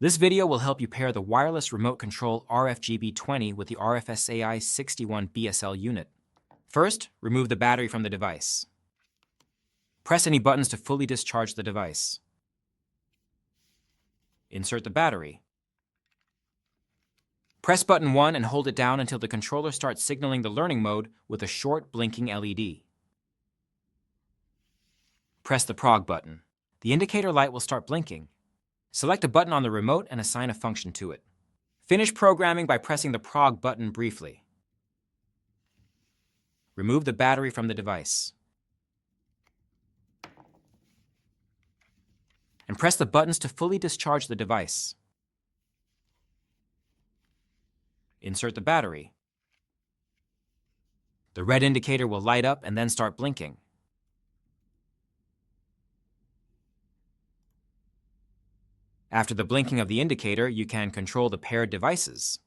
This video will help you pair the wireless remote control RFGB-20 with the RFSAI-61B-SL unit. First, remove the battery from the device. Press any buttons to fully discharge the device. Insert the battery. Press button 1 and hold it down until the controller starts signaling the learning mode with a short blinking LED. Press the prog button. The indicator light will start blinking. Select a button on the remote and assign a function to it. Finish programming by pressing the prog button briefly. Remove the battery from the device. And press the buttons to fully discharge the device. Insert the battery. The red indicator will light up and then start blinking. After the blinking of the indicator, you can control the paired devices.